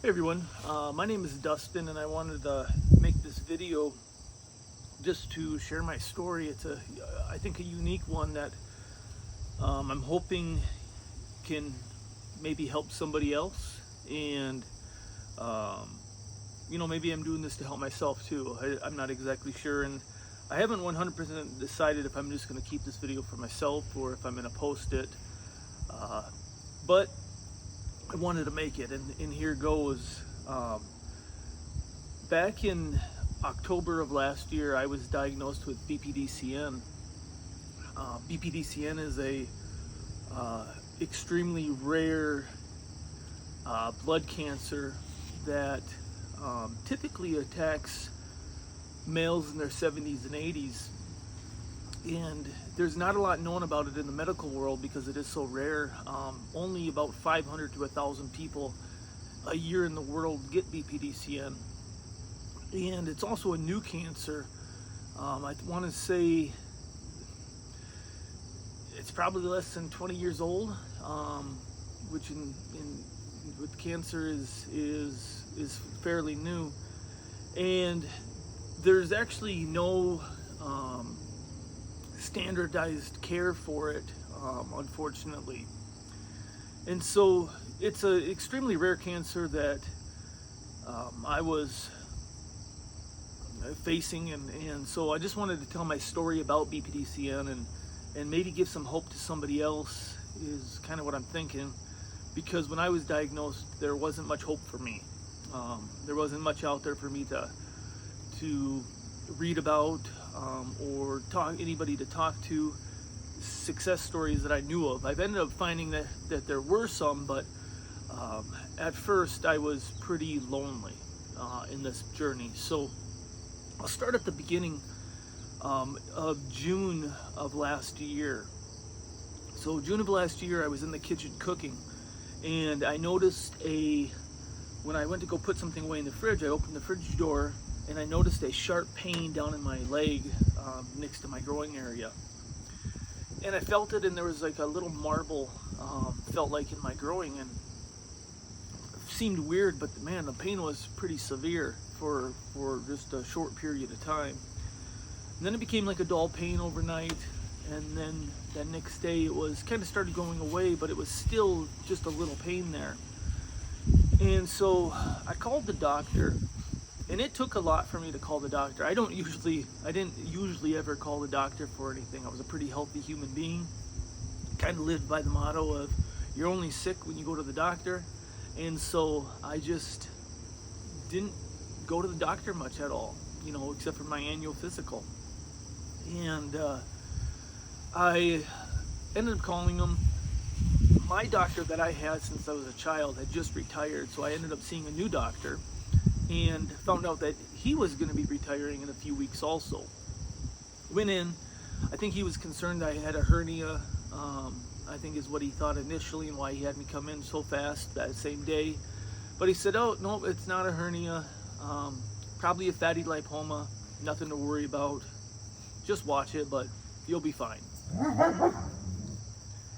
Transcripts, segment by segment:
Hey everyone, my name is Dustin and I wanted to make this video just to share my story. It's I think a unique one that I'm hoping can maybe help somebody else, and maybe I'm doing this to help myself too. I'm not exactly sure, and I haven't 100% decided if I'm just going to keep this video for myself or if I'm going to post it, but I wanted to make it, and here goes. Back in October of last year, I was diagnosed with BPDCN. BPDCN is a extremely rare blood cancer that typically attacks males in their 70s and 80s. And there's not a lot known about it in the medical world because it is so rare. Only about 500 to 1,000 people a year in the world get BPDCN. And it's also a new cancer. I want to say it's probably less than 20 years old, which with cancer is fairly new. And there's actually no standardized care for it, unfortunately. And so it's an extremely rare cancer that I was facing, and so I just wanted to tell my story about BPDCN and maybe give some hope to somebody else is kind of what I'm thinking, because when I was diagnosed there wasn't much hope for me. There wasn't much out there for me to read about or anybody to talk to, success stories that I knew of. I've ended up finding that there were some, but at first I was pretty lonely in this journey. So I'll start at the beginning of June of last year. So June of last year, I was in the kitchen cooking, and I noticed when I went to go put something away in the fridge, I opened the fridge door and I noticed a sharp pain down in my leg next to my groin area. And I felt it, and there was like a little marble, felt like in my groin, and it seemed weird, but man, the pain was pretty severe for just a short period of time. And then it became like a dull pain overnight, and then that next day it was kind of started going away, but it was still just a little pain there. And so I called the doctor, and it took a lot for me to call the doctor. I didn't usually ever call the doctor for anything. I was a pretty healthy human being. Kind of lived by the motto of you're only sick when you go to the doctor. And so I just didn't go to the doctor much at all, except for my annual physical. And I ended up calling him. My doctor that I had since I was a child had just retired, so I ended up seeing a new doctor and found out that he was going to be retiring in a few weeks also. Went in. I think he was concerned I had a hernia, I think is what he thought initially, and why he had me come in so fast that same day. But he said, oh, no, it's not a hernia. Probably a fatty lipoma. Nothing to worry about. Just watch it, but you'll be fine.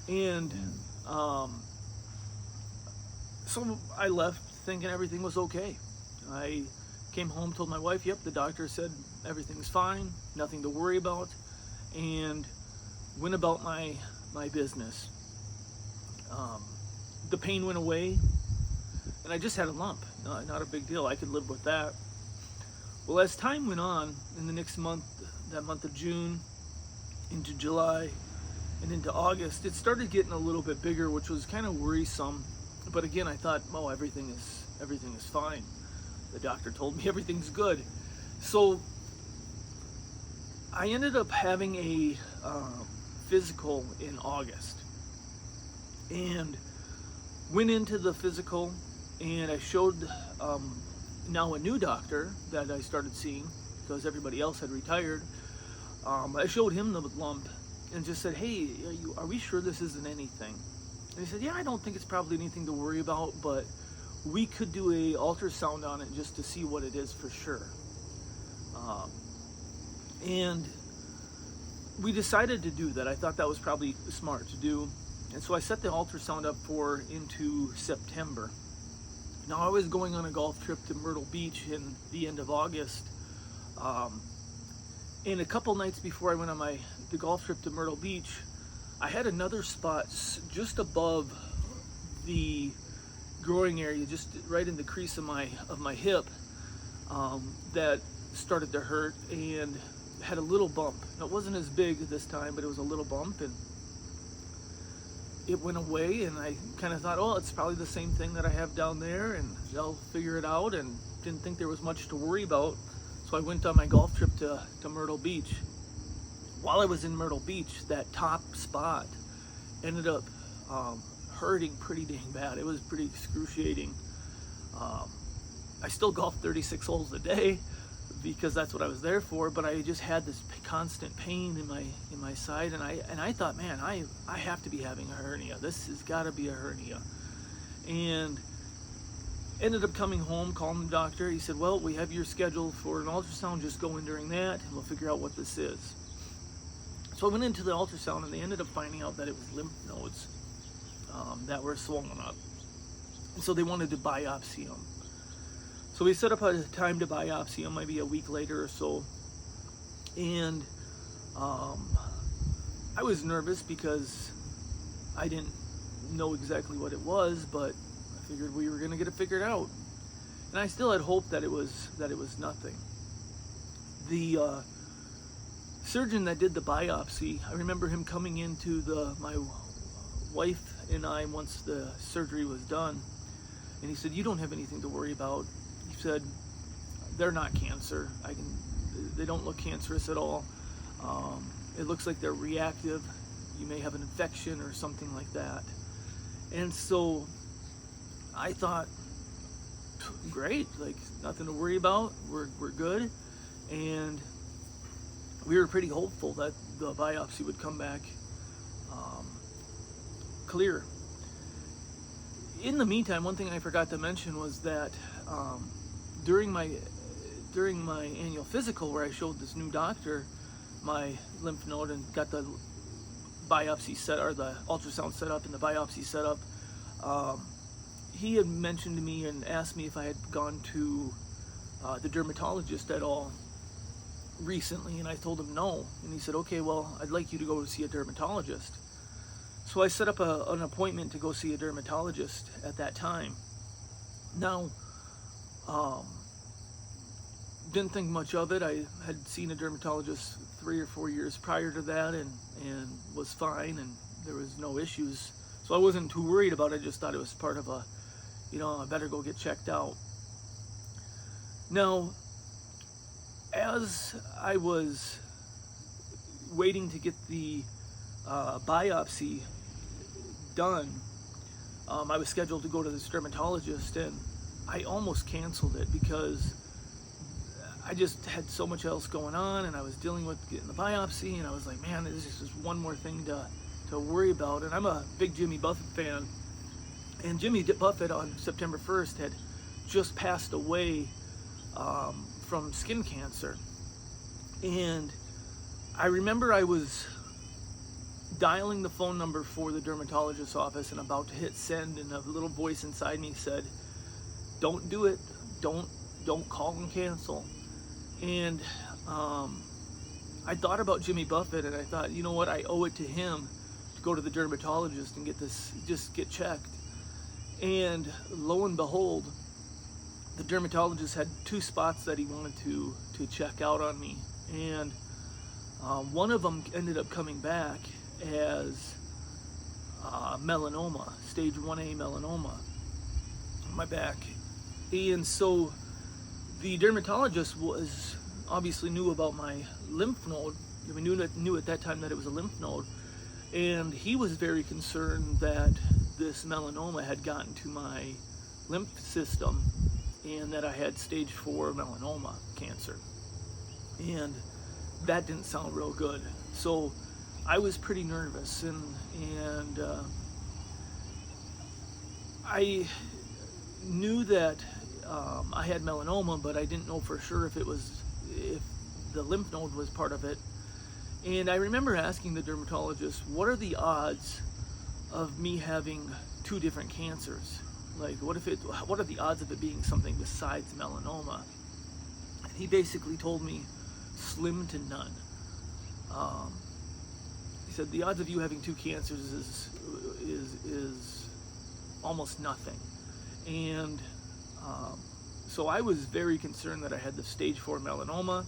And so I left thinking everything was okay. I came home, told my wife, yep, the doctor said everything's fine, nothing to worry about, and went about my business. The pain went away, and I just had a lump. Not a big deal. I could live with that. Well, as time went on, in the next month, that month of June, into July, and into August, it started getting a little bit bigger, which was kind of worrisome. But again, I thought, oh, everything is fine. The doctor told me everything's good. So I ended up having a physical in August, and went into the physical, and I showed now a new doctor that I started seeing because everybody else had retired. I showed him the lump and just said, hey, are we sure this isn't anything? And he said, yeah, I don't think it's probably anything to worry about, but we could do a ultrasound on it just to see what it is for sure. And we decided to do that. I thought that was probably smart to do. And so I set the ultrasound up into September. Now, I was going on a golf trip to Myrtle Beach in the end of August, and a couple nights before I went on the golf trip to Myrtle Beach, I had another spot just above the growing area, just right in the crease of my hip, that started to hurt and had a little bump. Now, it wasn't as big this time, but it was a little bump, and it went away, and I kind of thought, oh, it's probably the same thing that I have down there, and they'll figure it out, and didn't think there was much to worry about. So I went on my golf trip to Myrtle Beach. While I was in Myrtle Beach, that top spot ended up hurting pretty dang bad. It was pretty excruciating. I still golf 36 holes a day because that's what I was there for, but I just had this constant pain in my side, and I thought, man, I have to be having a hernia. This has got to be a hernia. And ended up coming home, calling the doctor. He said, well, we have your schedule for an ultrasound. Just go in during that, and we'll figure out what this is. So I went into the ultrasound, and they ended up finding out that it was lymph nodes that were swollen up. And so they wanted to biopsy them. So we set up a time to biopsy them, maybe a week later or so. And I was nervous because I didn't know exactly what it was, but I figured we were going to get it figured out. And I still had hope that it was nothing. The surgeon that did the biopsy, I remember him coming into my wife and I, once the surgery was done, and he said, you don't have anything to worry about. He said, they're not cancer. They don't look cancerous at all. It looks like they're reactive. You may have an infection or something like that. And so I thought, great, like nothing to worry about. We're good. And we were pretty hopeful that the biopsy would come back clear. In the meantime, one thing I forgot to mention was that during my annual physical, where I showed this new doctor my lymph node and got the biopsy set, or the ultrasound set up and the biopsy set up, he had mentioned to me and asked me if I had gone to the dermatologist at all recently, and I told him no. And he said, okay, well, I'd like you to go see a dermatologist. So I set up an appointment to go see a dermatologist at that time. Now, didn't think much of it. I had seen a dermatologist 3 or 4 years prior to that, and was fine, and there was no issues. So I wasn't too worried about it. I just thought it was part of I better go get checked out. Now, as I was waiting to get the biopsy done, I was scheduled to go to this dermatologist, and I almost canceled it because I just had so much else going on, and I was dealing with getting the biopsy, and I was like, man, this is just one more thing to worry about. And I'm a big Jimmy Buffett fan, and Jimmy Buffett on September 1st had just passed away from skin cancer. And I remember I was dialing the phone number for the dermatologist's office and about to hit send, and a little voice inside me said, don't do it, don't call and cancel. And I thought about Jimmy Buffett, and I thought, you know what, I owe it to him to go to the dermatologist and get checked. And lo and behold, the dermatologist had 2 spots that he wanted to check out on me, and one of them ended up coming back as melanoma, stage 1A melanoma on my back. And so the dermatologist obviously knew about my lymph node. We knew at that time that it was a lymph node, and he was very concerned that this melanoma had gotten to my lymph system and that I had stage 4 melanoma cancer. And that didn't sound real good. So I was pretty nervous, and I knew that I had melanoma, but I didn't know for sure if the lymph node was part of it. And I remember asking the dermatologist, what are the odds of me having 2 different cancers? Like, what are the odds of it being something besides melanoma? And he basically told me slim to none. He said the odds of you having two cancers is almost nothing. And so I was very concerned that I had the stage 4 melanoma,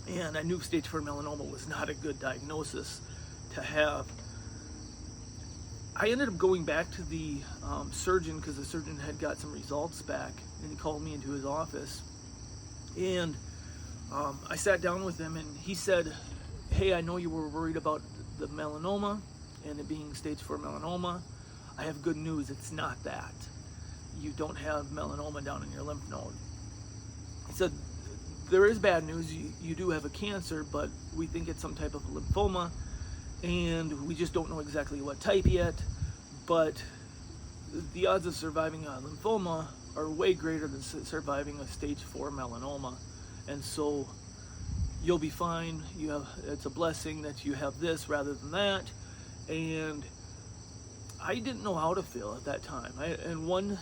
and I knew stage 4 melanoma was not a good diagnosis to have. I ended up going back to the surgeon because the surgeon had got some results back, and he called me into his office. And I sat down with him, and he said, hey, I know you were worried about the melanoma and it being stage 4 melanoma. I have good news, it's not that. You don't have melanoma down in your lymph node. He said, there is bad news, you do have a cancer, but we think it's some type of lymphoma, and we just don't know exactly what type yet, but the odds of surviving a lymphoma are way greater than surviving a stage 4 melanoma. And so you'll be fine. It's a blessing that you have this rather than that. And I didn't know how to feel at that time. In one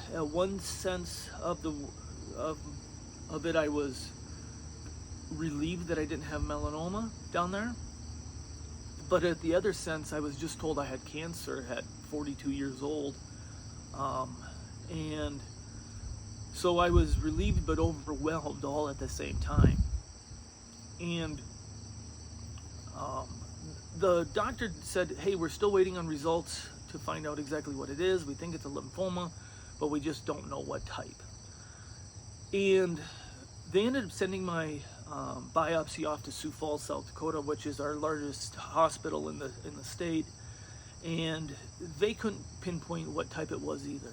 sense of it, I was relieved that I didn't have melanoma down there. But at the other sense, I was just told I had cancer at 42 years old. And so I was relieved but overwhelmed all at the same time. And the doctor said, hey, we're still waiting on results to find out exactly what it is. We think it's a lymphoma, but we just don't know what type. And they ended up sending my biopsy off to Sioux Falls, South Dakota, which is our largest hospital in the state. And they couldn't pinpoint what type it was either.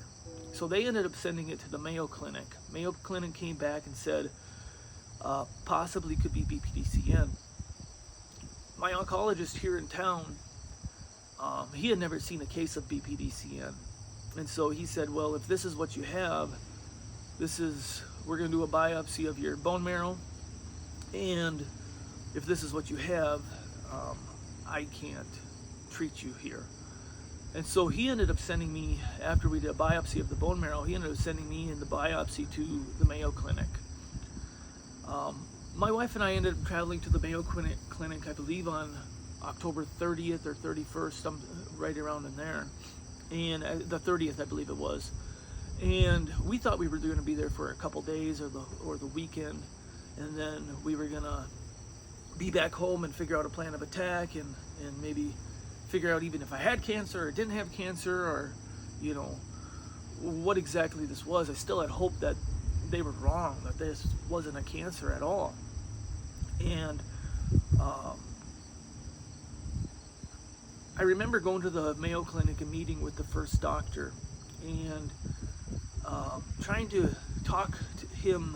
So they ended up sending it to the Mayo Clinic. Mayo Clinic came back and said, possibly could be BPDCN. My oncologist here in town, he had never seen a case of BPDCN. And so he said, well, if this is what you have, we're gonna do a biopsy of your bone marrow. And if this is what you have, I can't treat you here. And so he ended up sending me, after we did a biopsy of the bone marrow, he ended up sending me in the biopsy to the Mayo Clinic. My wife and I ended up traveling to the Mayo Clinic, I believe on October 30th or 31st, right around in there. And the 30th, I believe it was. And we thought we were going to be there for a couple days or the weekend. And then we were going to be back home and figure out a plan of attack and maybe figure out even if I had cancer or didn't have cancer, or, you know, what exactly this was. I still had hope that they were wrong, that this wasn't a cancer at all. And I remember going to the Mayo Clinic and meeting with the first doctor and trying to talk to him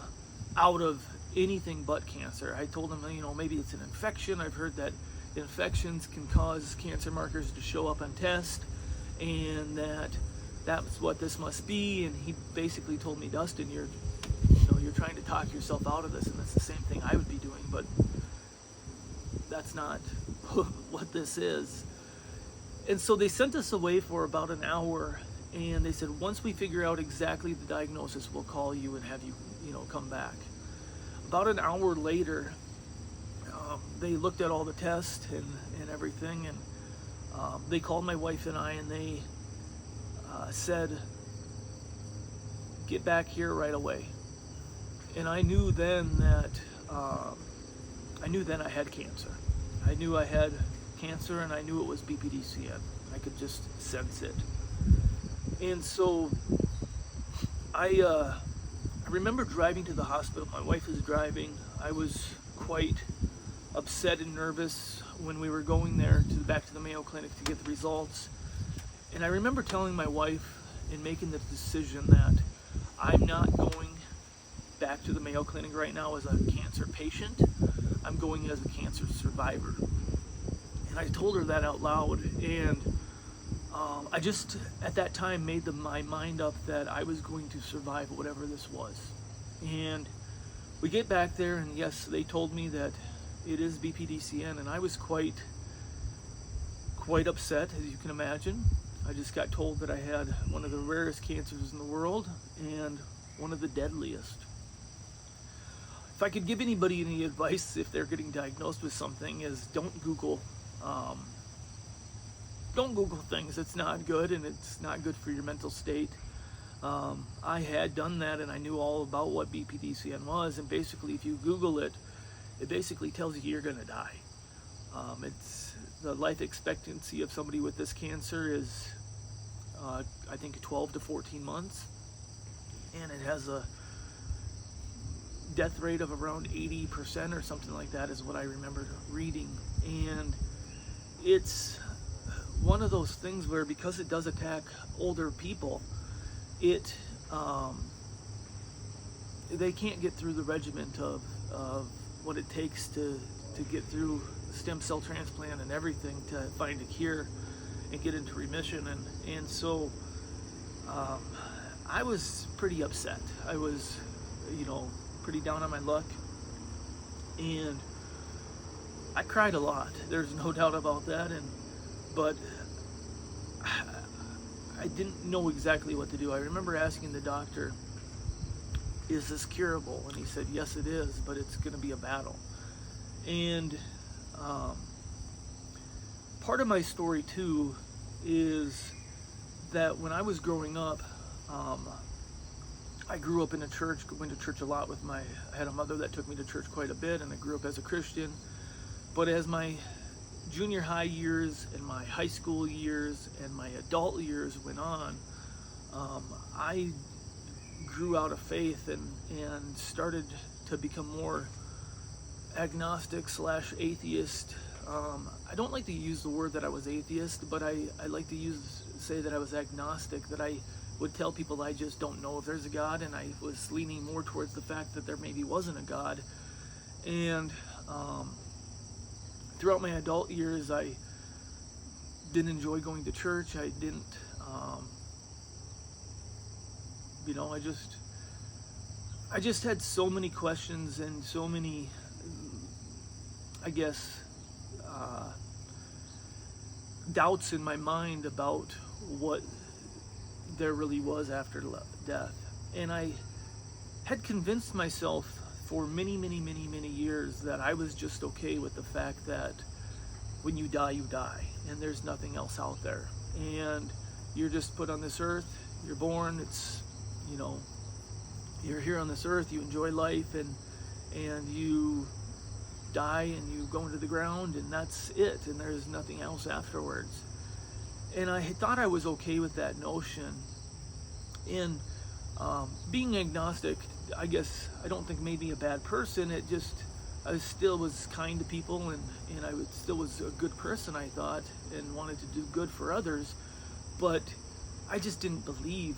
out of anything but cancer. I told him, you know, maybe it's an infection. I've heard that infections can cause cancer markers to show up on test, and that's what this must be. And he basically told me, Dustin, you're trying to talk yourself out of this, and that's the same thing I would be doing, but that's not what this is. And so they sent us away for about an hour, and they said, once we figure out exactly the diagnosis, we'll call you and have you, come back. About an hour later, they looked at all the tests and everything, and they called my wife and I, and they said, get back here right away. And I knew then that I had cancer. I knew I had cancer, and I knew it was BPDCN. I could just sense it. And so I remember driving to the hospital. My wife was driving. I was quite upset and nervous when we were going there back to the Mayo Clinic to get the results. And I remember telling my wife and making the decision that I'm not going back to the Mayo Clinic right now as a cancer patient. I'm going as a cancer survivor. And I told her that out loud, and I just at that time made my mind up that I was going to survive whatever this was. And we get back there, and yes, they told me that it is BPDCN, and I was quite upset, as you can imagine. I just got told that I had one of the rarest cancers in the world and one of the deadliest. If I could give anybody any advice if they're getting diagnosed with something, is don't Google things. It's not good, and it's not good for your mental state. I had done that, and I knew all about what BPDCN was, and basically if you Google it, it basically tells you you're going to die. It's the life expectancy of somebody with this cancer is I think 12 to 14 months, and it has a death rate of around 80% or something like that is what I remember reading. And it's one of those things where, because it does attack older people, they can't get through the regiment of what it takes to get through stem cell transplant and everything to find a cure and get into remission. And so I was pretty upset. I was, pretty down on my luck, and I cried a lot. There's no doubt about that. But I didn't know exactly what to do. I remember asking the doctor, is this curable? And he said, yes, it is, but it's going to be a battle. And part of my story too is that when I was growing up, I grew up in a church, went to church a lot I had a mother that took me to church quite a bit, and I grew up as a Christian. But as my junior high years and my high school years and my adult years went on, I grew out of faith and started to become more agnostic / atheist. I don't like to use the word that I was atheist, but I like to say that I was agnostic, that I would tell people I just don't know if there's a God, and I was leaning more towards the fact that there maybe wasn't a God. And throughout my adult years, I didn't enjoy going to church. I didn't, I just had so many questions and so many, I guess, doubts in my mind about what there really was after death. And I had convinced myself for many, many, many, many years that I was just okay with the fact that when you die, and there's nothing else out there. And you're just put on this earth, you're born, it's, you're here on this earth, you enjoy life, and you die and you go into the ground, and that's it, and there's nothing else afterwards. And I thought I was okay with that notion. And being agnostic, I guess, I don't think made me a bad person. I still was kind to people, and I still was a good person, I thought, and wanted to do good for others. But I just didn't believe.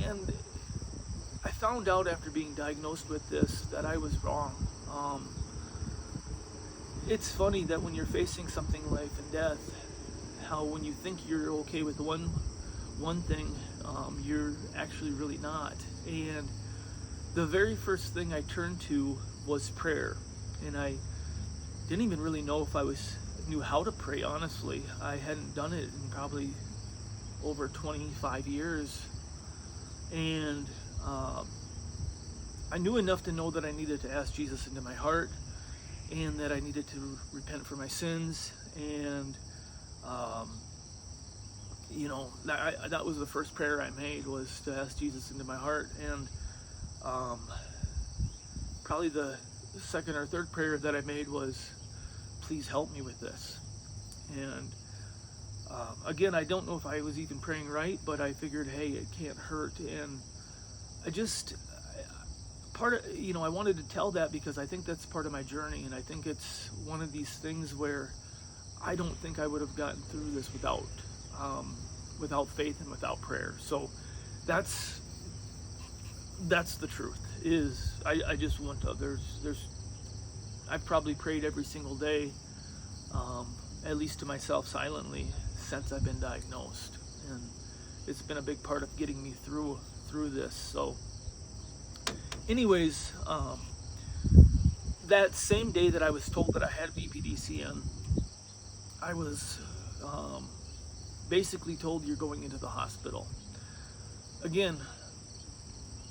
And I found out after being diagnosed with this that I was wrong. It's funny that when you're facing something life and death, how when you think you're okay with one thing, you're actually really not. And the very first thing I turned to was prayer. And I didn't even really know if I knew how to pray, honestly. I hadn't done it in probably over 25 years. And I knew enough to know that I needed to ask Jesus into my heart, and that I needed to repent for my sins. And that was the first prayer I made, was to ask Jesus into my heart. And probably the second or third prayer that I made was, please help me with this. And again, I don't know if I was even praying right, but I figured, hey, it can't hurt. And I wanted to tell that because I think that's part of my journey, and I think it's one of these things where I don't think I would have gotten through this without faith and without prayer. So that's the truth. I just want to. I've probably prayed every single day, at least to myself silently, since I've been diagnosed, and it's been a big part of getting me through this. So anyways, that same day that I was told that I had BPDCN, I was basically told you're going into the hospital. Again,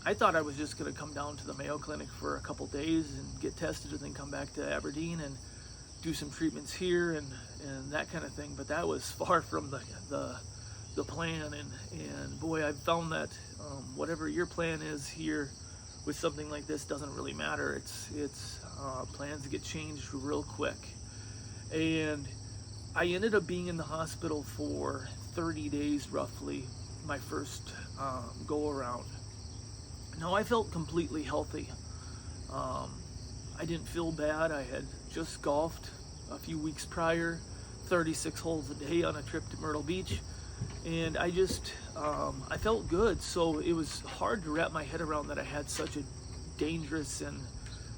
I thought I was just going to come down to the Mayo Clinic for a couple days and get tested and then come back to Aberdeen and do some treatments here and that kind of thing, but that was far from the plan, and boy, I've found that whatever your plan is here with something like this doesn't really matter. It's plans get changed real quick. And I ended up being in the hospital for 30 days roughly, my first go around. Now, I felt completely healthy. I didn't feel bad. I had just golfed a few weeks prior, 36 holes a day on a trip to Myrtle Beach, and I just I felt good. So it was hard to wrap my head around that I had such a dangerous and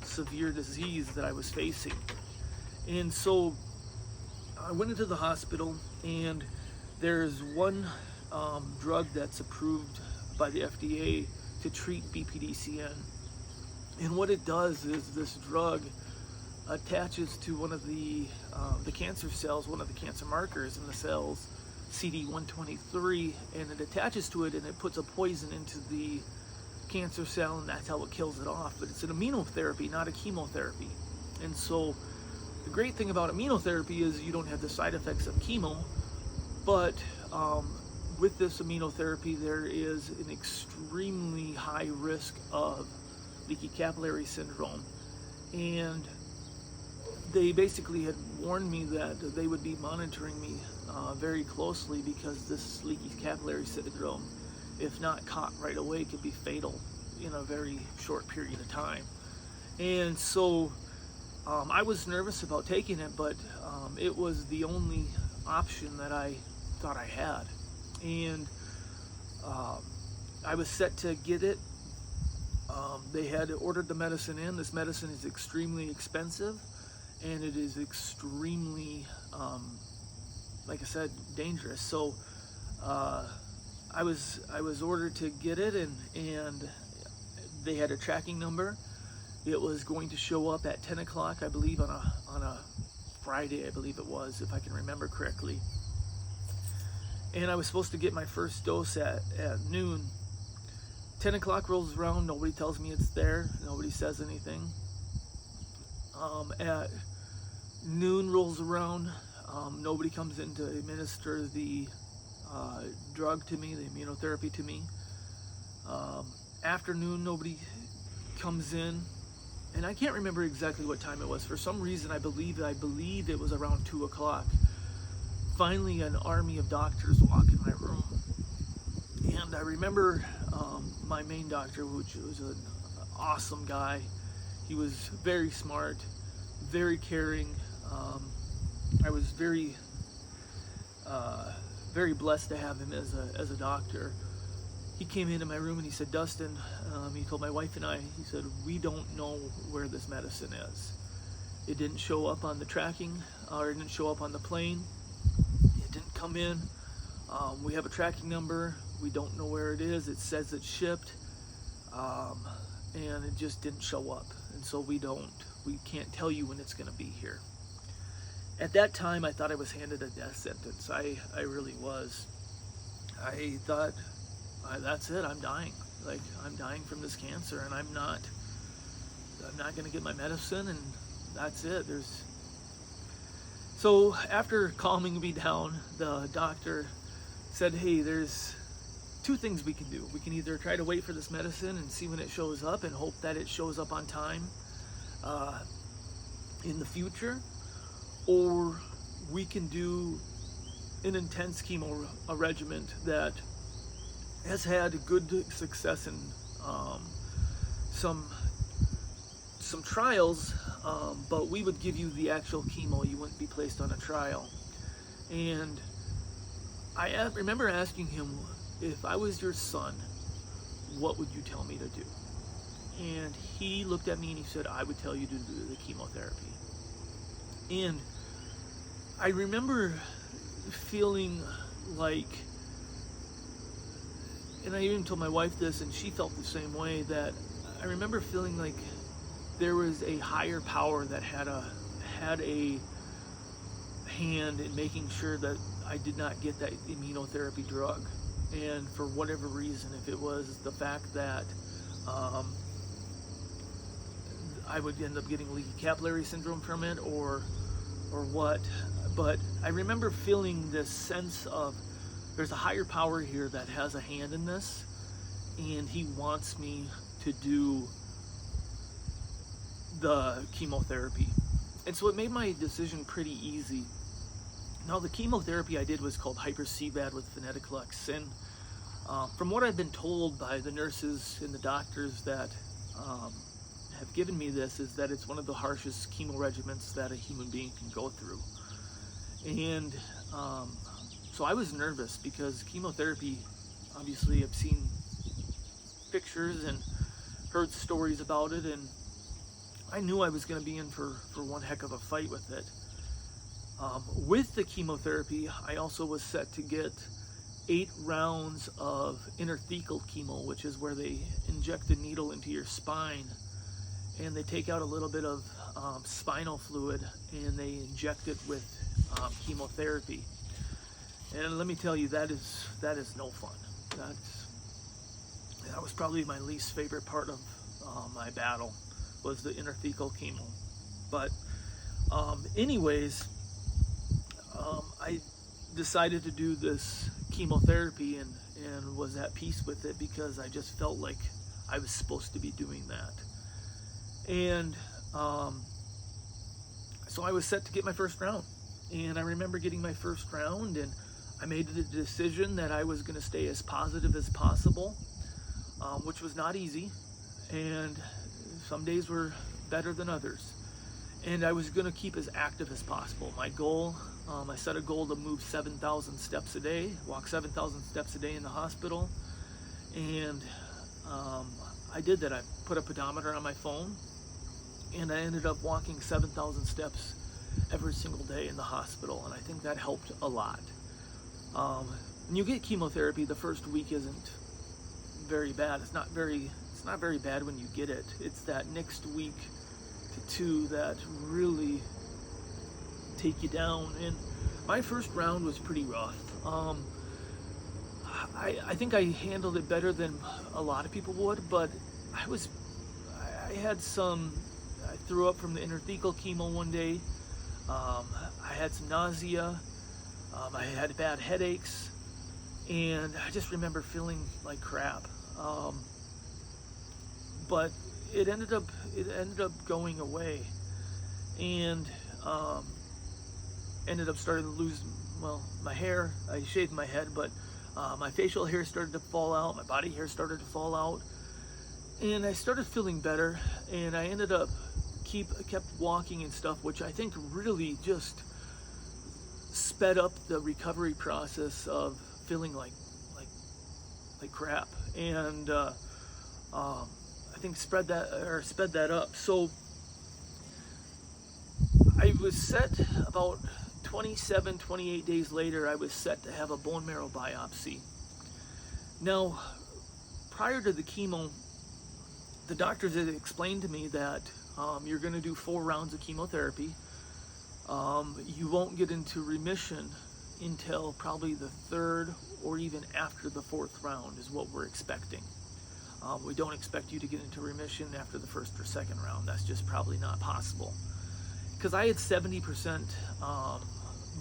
severe disease that I was facing. And so I went into the hospital, and there's one drug that's approved by the FDA to treat BPDCN. And what it does is this drug attaches to one of the cancer cells, one of the cancer markers in the cells, CD123, and it attaches to it and it puts a poison into the cancer cell, and that's how it kills it off. But it's an immunotherapy, not a chemotherapy. And so the great thing about immunotherapy is you don't have the side effects of chemo, but with this immunotherapy there is an extremely high risk of leaky capillary syndrome, and they basically had warned me that they would be monitoring me very closely, because this leaky capillary syndrome, if not caught right away, could be fatal in a very short period of time. And so I was nervous about taking it, but it was the only option that I thought I had. And I was set to get it. They had ordered the medicine in. This medicine is extremely expensive, and it is extremely, like I said, dangerous. So I was ordered to get it, and they had a tracking number. It was going to show up at 10 o'clock, I believe, on a Friday, I believe it was, if I can remember correctly. And I was supposed to get my first dose at noon. 10 o'clock rolls around, nobody tells me it's there, nobody says anything. At noon rolls around, nobody comes in to administer the drug to me, the immunotherapy to me. Afternoon, nobody comes in, and I can't remember exactly what time it was. For some reason, I believe it was around 2 o'clock. Finally, an army of doctors walk in my room, and I remember my main doctor, which was an awesome guy. He was very smart, very caring. I was very blessed to have him as a doctor. He came into my room and he said, "Dustin," he told my wife and I, he said, "we don't know where this medicine is. It didn't show up on the tracking, or it didn't show up on the plane. It didn't come in. We have a tracking number. We don't know where it is. It says it's shipped, and it just didn't show up. And so we can't tell you when it's going to be here." At that time, I thought I was handed a death sentence. I really was. I thought, that's it. I'm dying. Like, I'm dying from this cancer, and I'm not going to get my medicine, and that's it. So after calming me down, the doctor said, "Hey, there's two things we can do. We can either try to wait for this medicine and see when it shows up and hope that it shows up on time in the future, or we can do an intense chemo regimen that has had good success in some trials, but we would give you the actual chemo. You wouldn't be placed on a trial." And I remember asking him, "If I was your son, what would you tell me to do?" And he looked at me and he said, "I would tell you to do the chemotherapy." And I remember feeling like, and I even told my wife this, and she felt the same way, that I remember feeling like there was a higher power that had a hand in making sure that I did not get that immunotherapy drug. And for whatever reason, if it was the fact that I would end up getting leaky capillary syndrome from it, or what, but I remember feeling this sense of there's a higher power here that has a hand in this, and he wants me to do the chemotherapy. And so it made my decision pretty easy. Now, the chemotherapy I did was called hyper-CVAD with venetoclax, and from what I've been told by the nurses and the doctors that have given me this, is that it's one of the harshest chemo regimens that a human being can go through. And so I was nervous because chemotherapy, obviously I've seen pictures and heard stories about it, and I knew I was going to be in for one heck of a fight with it. With the chemotherapy, I also was set to get 8 rounds of interthecal chemo, which is where they inject a needle into your spine and they take out a little bit of spinal fluid and they inject it with chemotherapy. And let me tell you, that is no fun. That was probably my least favorite part of my battle, was the interthecal chemo. But anyways, I decided to do this chemotherapy and was at peace with it because I just felt like I was supposed to be doing that. And so I was set to get my first round. And I remember getting my first round, and I made the decision that I was going to stay as positive as possible, which was not easy. And some days were better than others. And I was going to keep as active as possible. My goal, I set a goal to move 7,000 steps a day, walk 7,000 steps a day in the hospital. And I did that. I put a pedometer on my phone, and I ended up walking 7,000 steps every single day in the hospital. And I think that helped a lot. When you get chemotherapy, the first week isn't very bad. It's not very bad when you get it. It's that next week to 2 that really take you down. And my first round was pretty rough. I think I handled it better than a lot of people would, but I threw up from the interthecal chemo one day. I had some nausea. I had bad headaches, and I just remember feeling like crap. But it ended up going away, and ended up starting to lose, my hair. I shaved my head, but my facial hair started to fall out, my body hair started to fall out, and I started feeling better, and I ended up kept walking and stuff, which I think really just sped up the recovery process of feeling like crap, and I think sped that up. So I was set about 28 days later. I was set to have a bone marrow biopsy. Now, prior to the chemo, the doctors had explained to me that you're going to do 4 rounds of chemotherapy. You won't get into remission until probably the 3rd or even after the 4th round is what we're expecting. We don't expect you to get into remission after the 1st or 2nd round. That's just probably not possible. Because I had 70%,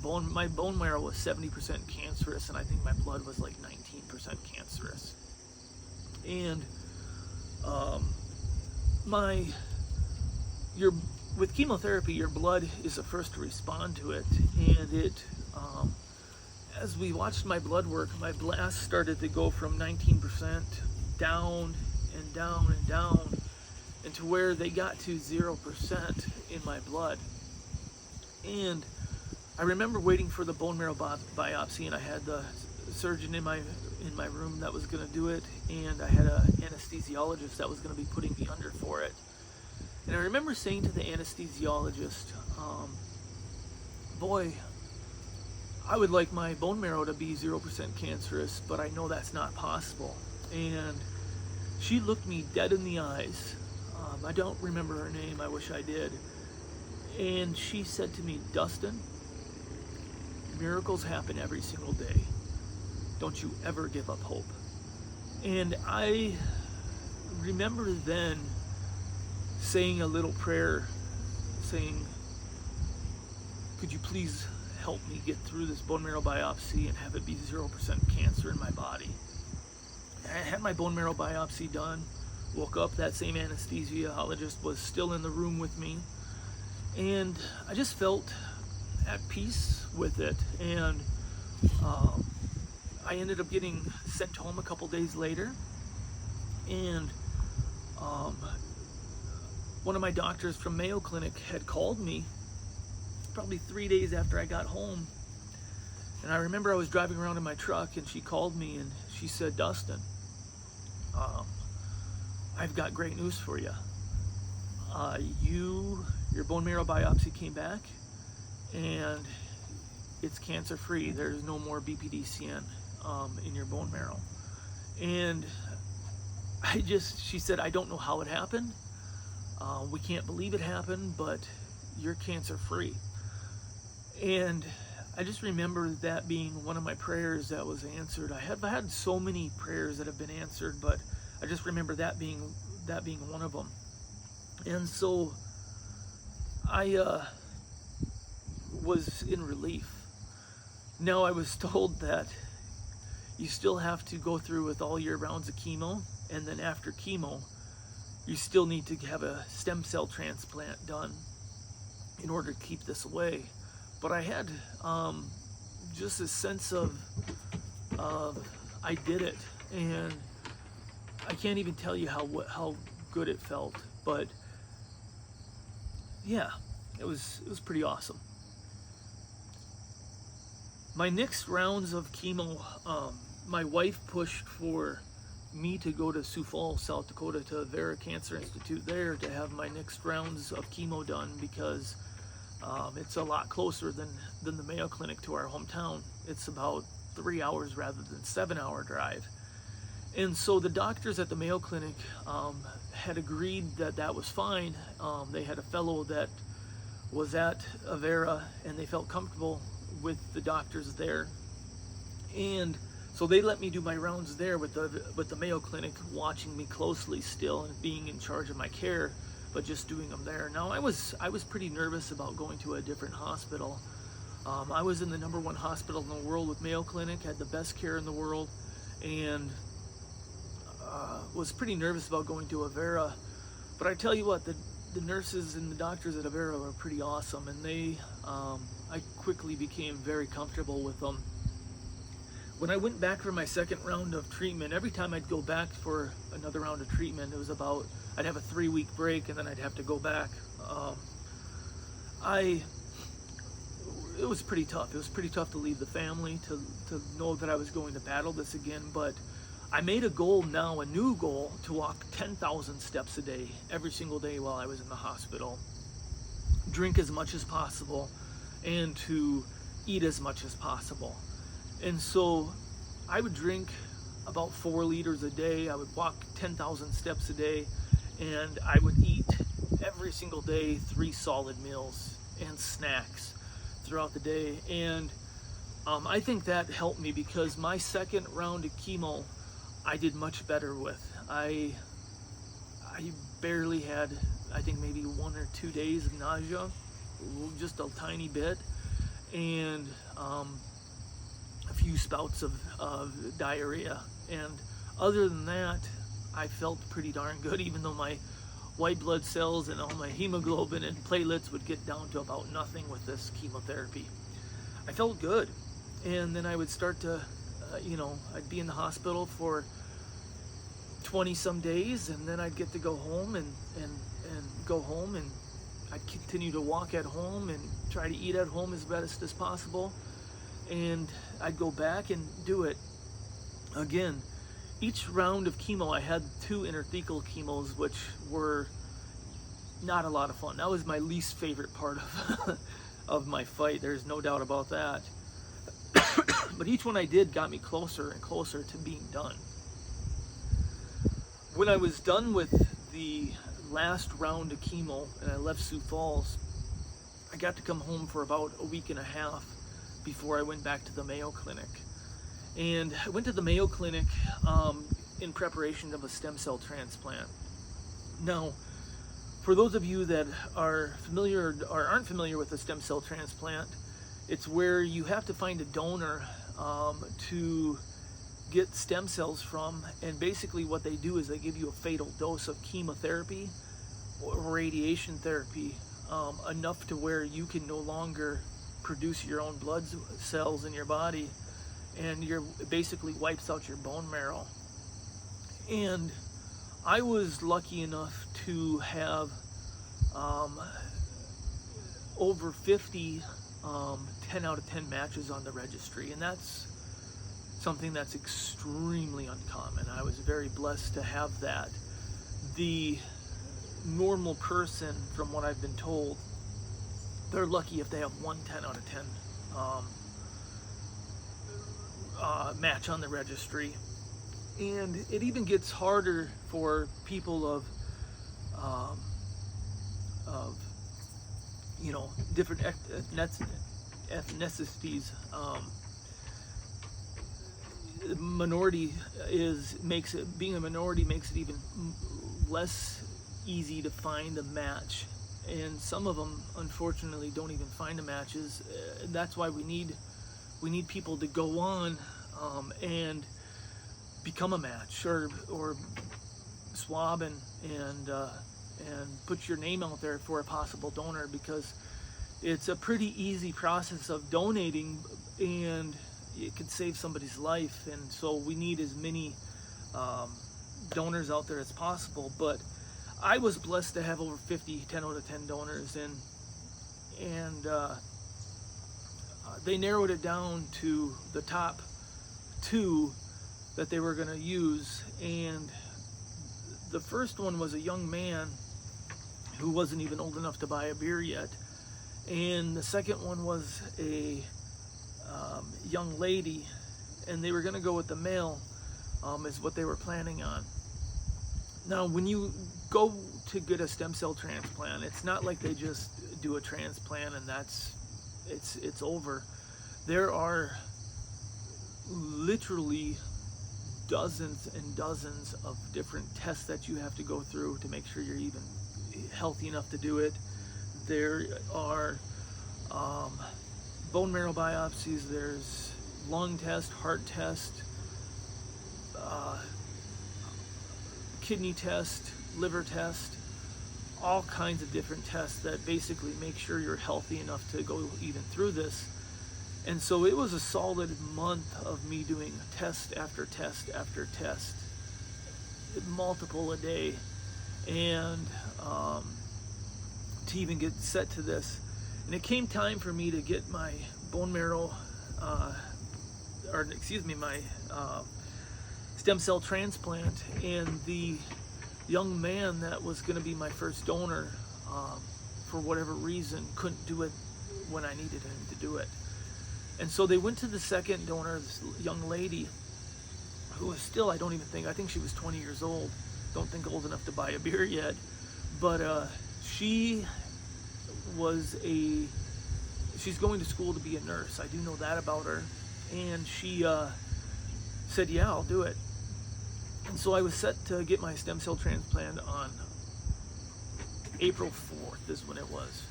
my bone marrow was 70% cancerous, and I think my blood was like 19% cancerous. And with chemotherapy, your blood is the first to respond to it, and it, as we watched my blood work, my blast started to go from 19% down and down and down, and to where they got to 0% in my blood. And I remember waiting for the bone marrow biopsy, and I had the surgeon in my room that was going to do it, and I had an anesthesiologist that was going to be putting me under for it. And I remember saying to the anesthesiologist, boy, I would like my bone marrow to be 0% cancerous, but I know that's not possible. And she looked me dead in the eyes. I don't remember her name, I wish I did. And she said to me, Dustin, Miracles happen every single day. Don't you ever give up hope. And I remember then saying a little prayer saying, could you please help me get through this bone marrow biopsy and have it be 0% cancer in my body. And I had my bone marrow biopsy done, woke up, that same anesthesiologist was still in the room with me, and I just felt at peace with it. And I ended up getting sent home a couple days later, and one of my doctors from Mayo Clinic had called me probably 3 days after I got home. And I remember I was driving around in my truck, and she called me and she said, Dustin, I've got great news for you. Your bone marrow biopsy came back and it's cancer free. There's no more BPDCN in your bone marrow. And she said, I don't know how it happened. We can't believe it happened, but you're cancer free. And I just remember that being one of my prayers that was answered. I've had so many prayers that have been answered, but I just remember that being one of them. And so I was in relief. Now I was told that you still have to go through with all your rounds of chemo, and then after chemo, you still need to have a stem cell transplant done in order to keep this away. But I had just a sense of I did it, and I can't even tell you how good it felt. But yeah, it was pretty awesome. My next rounds of chemo, my wife pushed for me to go to Sioux Falls, South Dakota, to Vera Cancer Institute there to have my next rounds of chemo done, because it's a lot closer than the Mayo Clinic to our hometown. It's about 3 hours rather than 7-hour drive. And so the doctors at the Mayo Clinic had agreed that that was fine. They had a fellow that was at Avera, and they felt comfortable with the doctors there. And so they let me do my rounds there with the Mayo Clinic watching me closely still and being in charge of my care, but just doing them there. Now I was pretty nervous about going to a different hospital. I was in the #1 hospital in the world with Mayo Clinic, had the best care in the world, and was pretty nervous about going to Avera. But I tell you what, the nurses and the doctors at Avera were pretty awesome, and I quickly became very comfortable with them. When I went back for my second round of treatment, every time I'd go back for another round of treatment, it was I'd have a 3-week break, and then I'd have to go back. It was pretty tough. It was pretty tough to leave the family, to know that I was going to battle this again. But I made a goal now, a new goal, to walk 10,000 steps a day, every single day while I was in the hospital. Drink as much as possible, and to eat as much as possible. And so I would drink about 4 liters a day. I would walk 10,000 steps a day, and I would eat every single day 3 solid meals and snacks throughout the day. And I think that helped me, because my second round of chemo I did much better with. I barely had, I think maybe 1 or 2 days of nausea, just a tiny bit, and a few spouts of diarrhea. And other than that, I felt pretty darn good, even though my white blood cells and all my hemoglobin and platelets would get down to about nothing with this chemotherapy. I felt good. And then I would start to, I'd be in the hospital for 20 some days, and then I'd get to go home and go home, and I'd continue to walk at home and try to eat at home as best as possible. And I'd go back and do it again. Each round of chemo, I had 2 interthecal chemos, which were not a lot of fun. That was my least favorite part of my fight. There's no doubt about that. But each one I did got me closer and closer to being done. When I was done with the last round of chemo and I left Sioux Falls, I got to come home for about a week and a half before I went back to the Mayo Clinic. And I went to the Mayo Clinic in preparation of a stem cell transplant. Now, for those of you that are familiar or aren't familiar with a stem cell transplant, it's where you have to find a donor to get stem cells from, and basically what they do is they give you a fatal dose of chemotherapy or radiation therapy, enough to where you can no longer produce your own blood cells in your body, and it basically wipes out your bone marrow. And I was lucky enough to have over 50 10 out of 10 matches on the registry, and that's something that's extremely uncommon. I was very blessed to have that. The normal person, from what I've been told, they're lucky if they have one 10 out of 10 match on the registry. And it even gets harder for people of different ethnicities. Being a minority makes it even less easy to find a match, and some of them unfortunately don't even find the matches. That's why we need people to go on and become a match, or swab and put your name out there for a possible donor, because it's a pretty easy process of donating, and it could save somebody's life. And so we need as many donors out there as possible. But I was blessed to have over 50 10 out of 10 donors, and they narrowed it down to the top 2 that they were going to use. And the first one was a young man who wasn't even old enough to buy a beer yet, and the second one was a young lady, and they were going to go with the male, is what they were planning on. Now, when you go to get a stem cell transplant, it's not like they just do a transplant and it's over. There are literally dozens and dozens of different tests that you have to go through to make sure you're even healthy enough to do it. There are bone marrow biopsies, there's lung test, heart test, kidney test, liver test, all kinds of different tests that basically make sure you're healthy enough to go even through this. And so it was a solid month of me doing test after test after test, multiple a day, and to even get set to this. And it came time for me to get my bone marrow, my stem cell transplant. And the young man that was going to be my first donor, for whatever reason, couldn't do it when I needed him to do it. And so they went to the second donor, this young lady, who was still, I think she was 20 years old. Don't think old enough to buy a beer yet. But she's going to school to be a nurse. I do know that about her. And she said, yeah, I'll do it. And so I was set to get my stem cell transplant on April 4th is when it was.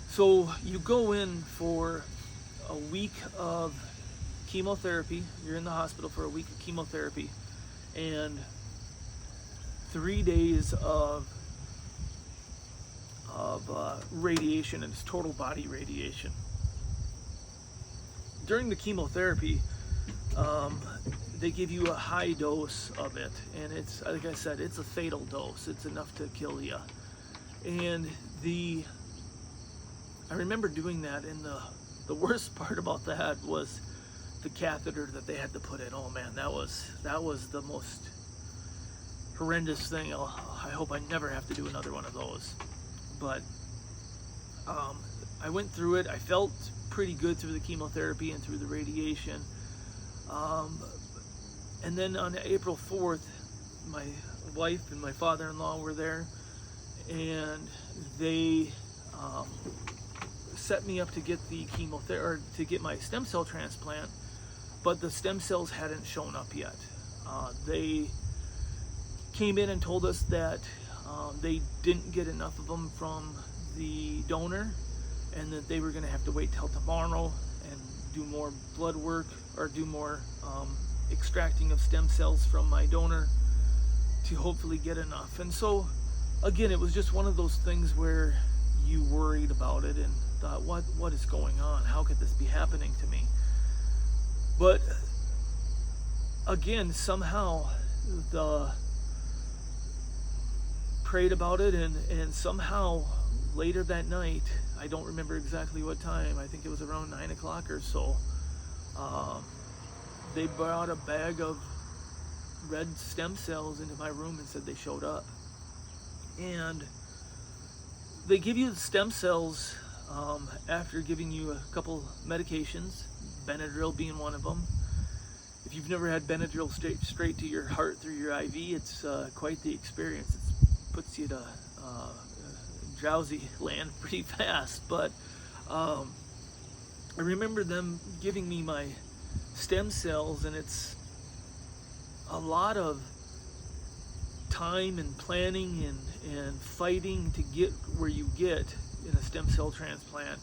So you go in for a week of chemotherapy. You're in the hospital for a week of chemotherapy and 3 days of radiation, and it's total body radiation. During the chemotherapy, they give you a high dose of it, and it's, like I said, it's a fatal dose. It's enough to kill you. And I remember doing that, and the worst part about that was the catheter that they had to put in. Oh man, that was the most horrendous thing. I hope I never have to do another one of those. But I went through it. I felt pretty good through the chemotherapy and through the radiation. And then on April 4th, my wife and my father-in-law were there, and they set me up to get the chemotherapy, or to get my stem cell transplant, but the stem cells hadn't shown up yet. They came in and told us that they didn't get enough of them from the donor, and that they were going to have to wait till tomorrow and do more blood work, or do more extracting of stem cells from my donor to hopefully get enough. And so again, it was just one of those things where you worried about it and thought, what is going on? How could this be happening to me? But again, somehow prayed about it, and somehow later that night, I don't remember exactly what time, I think it was around 9 o'clock or so, they brought a bag of red stem cells into my room and said they showed up. And they give you the stem cells after giving you a couple medications, Benadryl being one of them. If you've never had Benadryl straight to your heart through your IV, it's quite the experience. It puts you to drowsy land pretty fast. But I remember them giving me my stem cells, and it's a lot of time and planning and fighting to get where you get in a stem cell transplant,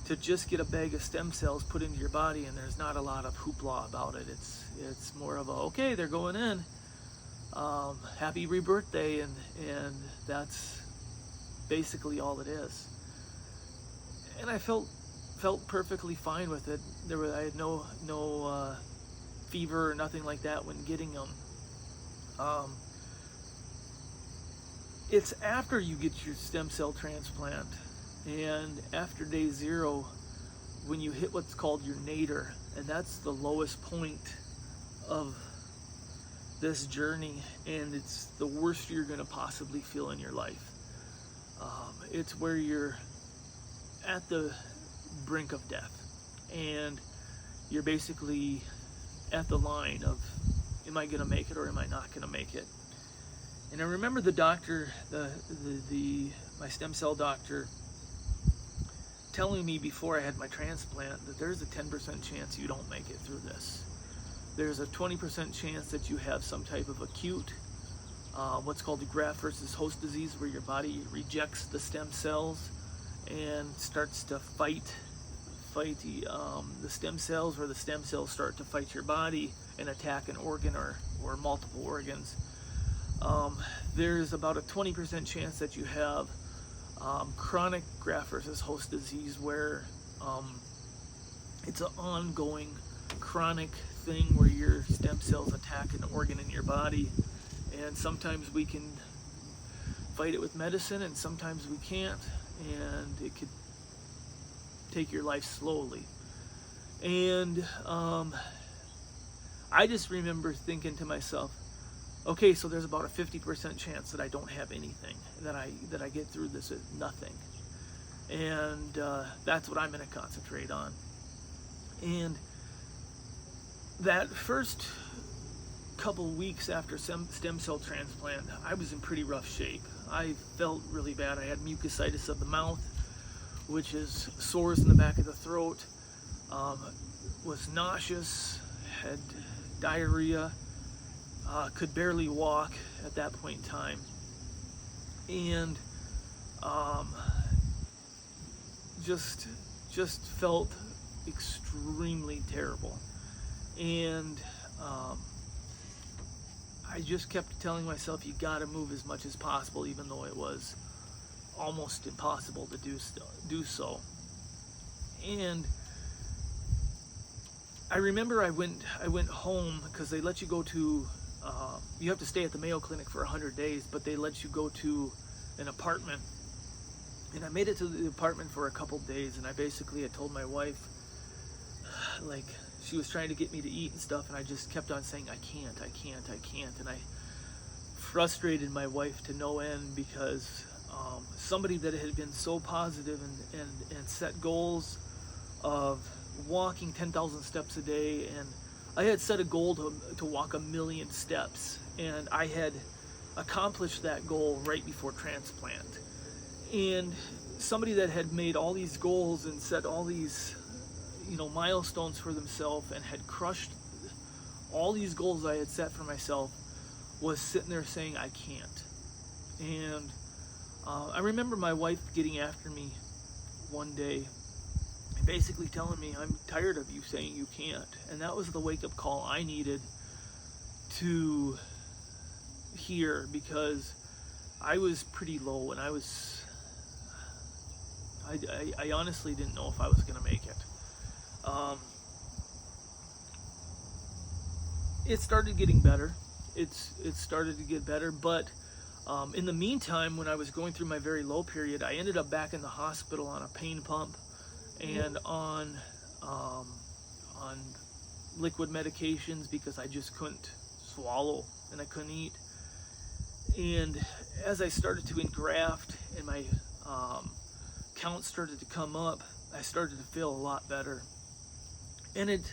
to just get a bag of stem cells put into your body, and there's not a lot of hoopla about it. It's more of a, okay, they're going in, happy rebirthday, and that's basically all it is. And I felt perfectly fine with it. I had no fever or nothing like that when getting them. It's after you get your stem cell transplant, and after day 0, when you hit what's called your nadir, and that's the lowest point of this journey, and it's the worst you're going to possibly feel in your life. It's where you're at the brink of death, and you're basically at the line of, am I going to make it or am I not going to make it? And I remember the doctor, my stem cell doctor, telling me before I had my transplant that there's a 10% chance you don't make it through this. There's a 20% chance that you have some type of acute, what's called the graft versus host disease, where your body rejects the stem cells and starts to fight the stem cells, or the stem cells start to fight your body and attack an organ or multiple organs. There's about a 20% chance that you have chronic graft versus host disease, where it's an ongoing chronic thing where your stem cells attack an organ in your body, and sometimes we can fight it with medicine and sometimes we can't, and it could take your life slowly. And I just remember thinking to myself, okay, so there's about a 50% chance that I don't have anything, that I get through this with nothing. And that's what I'm going to concentrate on. And that first couple weeks after stem cell transplant, I was in pretty rough shape. I felt really bad. I had mucositis of the mouth, which is sores in the back of the throat, was nauseous, had diarrhea, could barely walk at that point in time, and just felt extremely terrible. And I just kept telling myself, you gotta move as much as possible, even though it was almost impossible to do so. And I remember I went home, because they let you go to you have to stay at the Mayo Clinic for 100 days, but they let you go to an apartment. And I made it to the apartment for a couple days, and I basically had told my wife, like, she was trying to get me to eat and stuff, and I just kept on saying, I can't. And I frustrated my wife to no end, because somebody that had been so positive and set goals of walking 10,000 steps a day, and I had set a goal to walk 1 million steps, and I had accomplished that goal right before transplant. And somebody that had made all these goals and set all these, milestones for themselves and had crushed all these goals I had set for myself was sitting there saying, I can't. And I remember my wife getting after me one day and basically telling me, I'm tired of you saying you can't. And that was the wake-up call I needed to hear, because I was pretty low, and I honestly didn't know if I was going to make it. It started getting better. It started to get better, but in the meantime, when I was going through my very low period, I ended up back in the hospital on a pain pump and on liquid medications because I just couldn't swallow and I couldn't eat. And as I started to engraft and my count started to come up, I started to feel a lot better. And it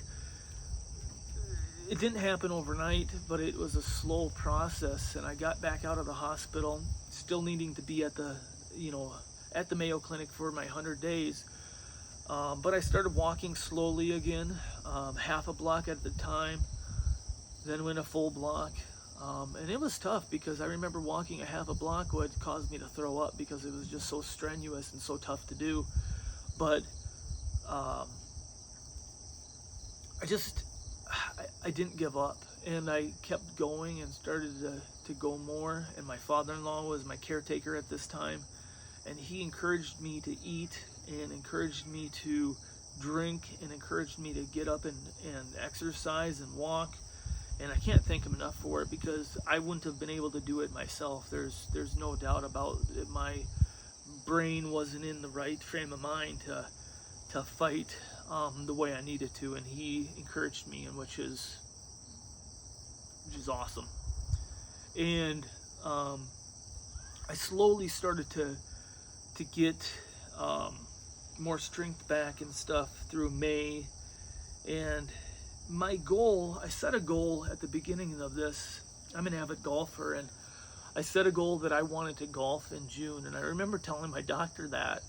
didn't happen overnight, but it was a slow process. And I got back out of the hospital, still needing to be at the Mayo Clinic for my 100 days. But I started walking slowly again, half a block at the time, then went a full block. And it was tough because I remember walking a half a block would cause me to throw up because it was just so strenuous and so tough to do. But I didn't give up, and I kept going and started to go more. And my father-in-law was my caretaker at this time, and he encouraged me to eat and encouraged me to drink and encouraged me to get up and exercise and walk. And I can't thank him enough for it, because I wouldn't have been able to do it myself. There's no doubt about it. My brain wasn't in the right frame of mind to fight the way I needed to, and he encouraged me, and which is awesome. And I slowly started to get more strength back and stuff through May. And my goal, I set a goal at the beginning of this. I'm an avid golfer, and I set a goal that I wanted to golf in June. And I remember telling my doctor that,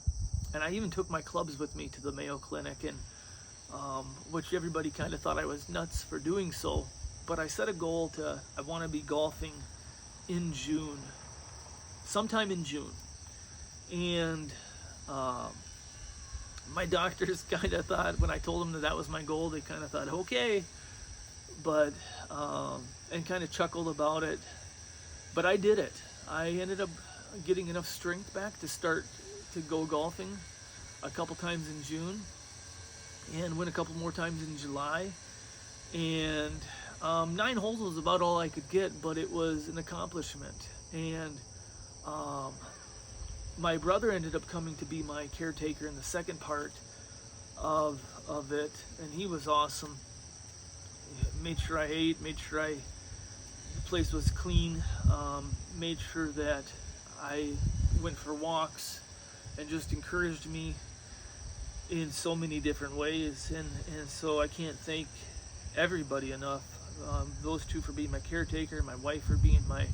and I even took my clubs with me to the Mayo Clinic, and which everybody kind of thought I was nuts for doing so. But I set a goal I want to be golfing in June, sometime in June. And my doctors kind of thought, when I told them that was my goal, they kind of thought, okay, but and kind of chuckled about it. But I did it. I ended up getting enough strength back to start to go golfing a couple times in June, and went a couple more times in July. And 9 holes was about all I could get, but it was an accomplishment. And my brother ended up coming to be my caretaker in the second part of it, and he was awesome. Made sure I ate, made sure the place was clean, made sure that I went for walks, and just encouraged me in so many different ways. And so I can't thank everybody enough. Those two for being my caretaker, my wife for being my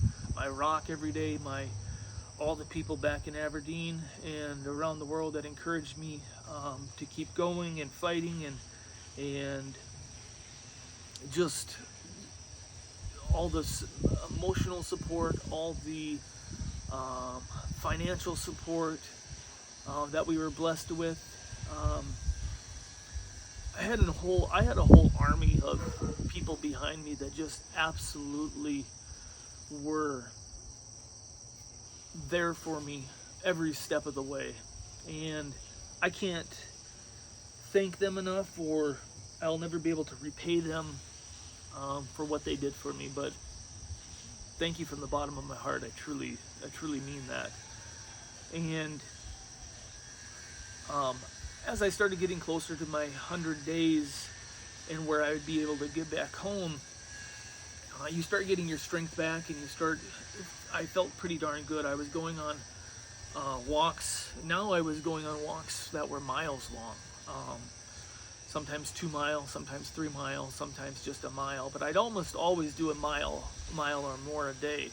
rock every day, all the people back in Aberdeen and around the world that encouraged me to keep going and fighting, and just all this emotional support, all the financial support that we were blessed with. I had a whole army of people behind me that just absolutely were there for me every step of the way, and I can't thank them enough, or I'll never be able to repay them for what they did for me. But thank you from the bottom of my heart. I truly mean that. And as I started getting closer to my 100 days and where I would be able to get back home, you start getting your strength back, and I felt pretty darn good. I was going on walks. Now I was going on walks that were miles long. Sometimes 2 miles, sometimes 3 miles, sometimes just a mile. But I'd almost always do a mile or more a day.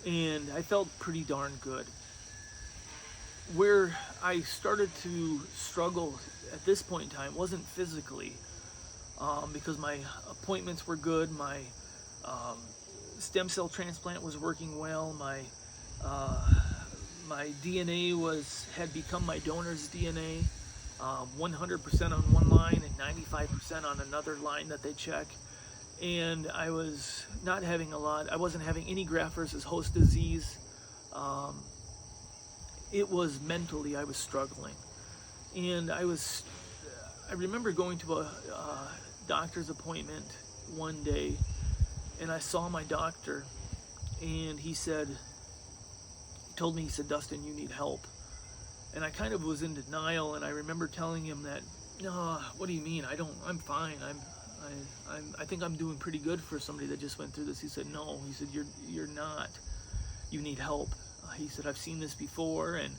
And I felt pretty darn good. where I started to struggle at this point in time wasn't physically, because my appointments were good, my um, stem cell transplant was working well, my DNA had become my donor's DNA, 100% on one line and 95% on another line that they check. And I was not having I wasn't having any graft versus host disease. Um, it was mentally, I was struggling. And I remember going to a doctor's appointment one day, and I saw my doctor, and he told me, he said, "Dustin, you need help." And I kind of was in denial, and I remember telling him that, "No, what do you mean? I'm fine. I think I'm doing pretty good for somebody that just went through this." He said, "No," he said, you're not. You need help." He said, "I've seen this before," and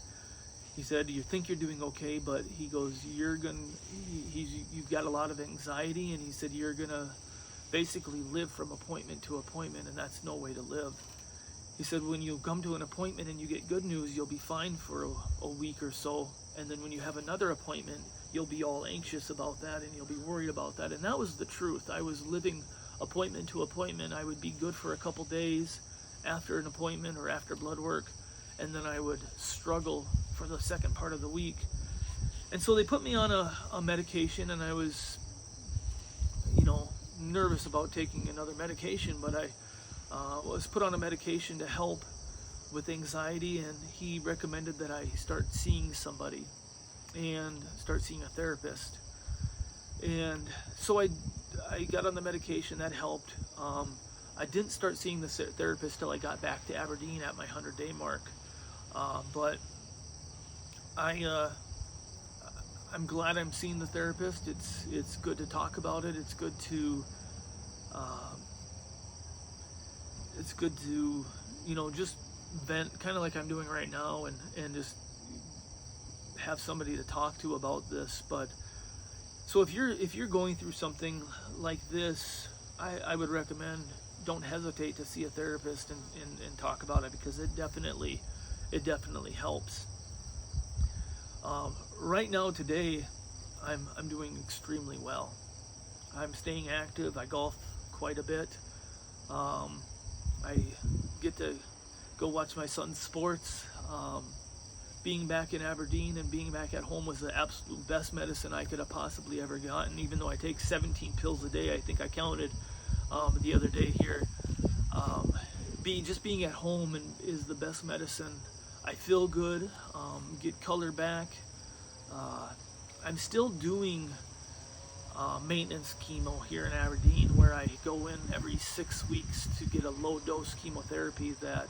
he said, "You think you're doing okay, but," he goes, "you've got a lot of anxiety," and he said, "You're gonna basically live from appointment to appointment, and that's no way to live." He said, "When you come to an appointment and you get good news, you'll be fine for a week or so, and then when you have another appointment, you'll be all anxious about that, and you'll be worried about that." And that was the truth. I was living appointment to appointment. I would be good for a couple days after an appointment or after blood work, and then I would struggle for the second part of the week. And so they put me on a medication, and I was, nervous about taking another medication, but I was put on a medication to help with anxiety, and he recommended that I start seeing somebody and start seeing a therapist. And so I got on the medication. That helped. I didn't start seeing the therapist till I got back to Aberdeen at my 100-day mark. But I'm glad I'm seeing the therapist. It's good to talk about it. It's good to just vent, kind of like I'm doing right now, and just have somebody to talk to about this. But so if you're going through something like this, I would recommend, don't hesitate to see a therapist and talk about it, because it definitely helps. Right now, today, I'm doing extremely well. I'm staying active. I golf quite a bit. I get to go watch my son's sports. Being back in Aberdeen and being back at home was the absolute best medicine I could have possibly ever gotten, even though I take 17 pills a day. I think I counted the other day here. Being at home is the best medicine. I feel good, get color back. I'm still doing maintenance chemo here in Aberdeen, where I go in every 6 weeks to get a low dose chemotherapy that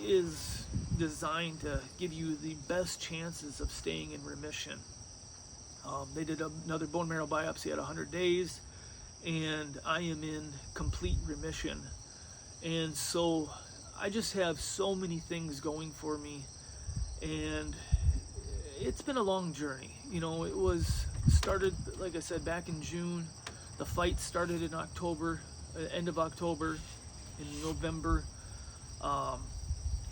is designed to give you the best chances of staying in remission. They did another bone marrow biopsy at 100 days, and I am in complete remission. And so I just have so many things going for me, and it's been a long journey. It was started, like I said, back in June. The fight started in October, end of October, in November.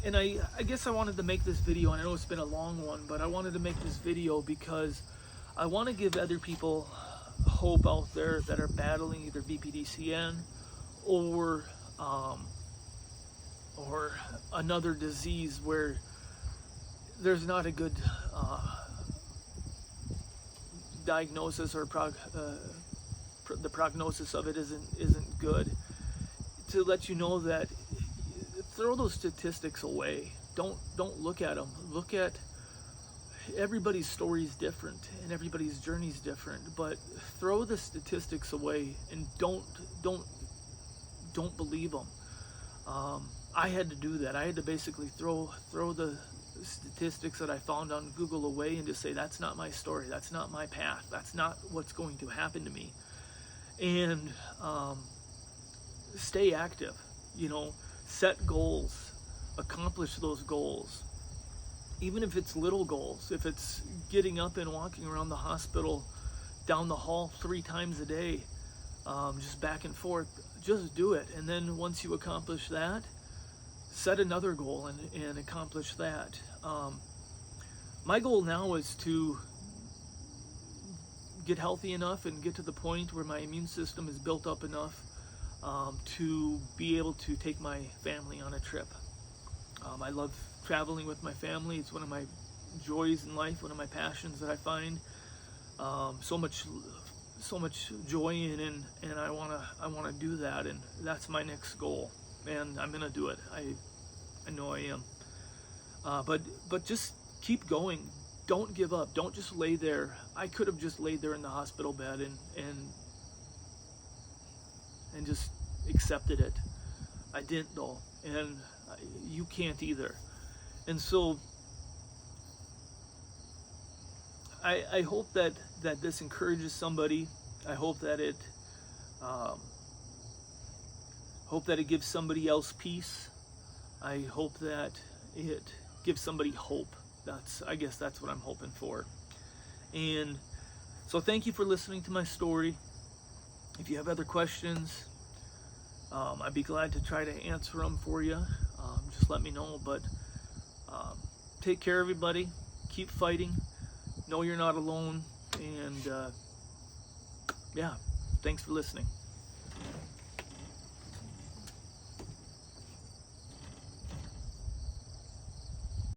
And I guess I wanted to make this video, and I know it's been a long one, but I wanted to make this video because I want to give other people hope out there that are battling either BPDCN or another disease where there's not a good diagnosis, or the prognosis of it isn't good. To let you know that, throw those statistics away. Don't look at them. Look at, everybody's story is different and everybody's journey is different, but throw the statistics away and don't believe them. I had to do that. I had to basically throw the statistics that I found on Google away and just say, that's not my story, that's not my path, that's not what's going to happen to me. And stay active, set goals, accomplish those goals. Even if it's little goals, if it's getting up and walking around the hospital down the hall 3 times a day, just back and forth, just do it. And then once you accomplish that, set another goal and accomplish that. My goal now is to get healthy enough and get to the point where my immune system is built up enough to be able to take my family on a trip. I love traveling with my family. It's one of my joys in life, one of my passions that I find so much joy in, and I wanna do that, and that's my next goal, and I'm gonna do it. I know I am. But just keep going. Don't give up. Don't just lay there. I could have just laid there in the hospital bed and just accepted it. I didn't though, and you can't either. And so I hope that this encourages somebody. I hope that it gives somebody else peace. I hope that it gives somebody hope. I guess that's what I'm hoping for. And so thank you for listening to my story. If you have other questions, I'd be glad to try to answer them for you. Just let me know. But take care, everybody. Keep fighting. Know you're not alone. And yeah, thanks for listening.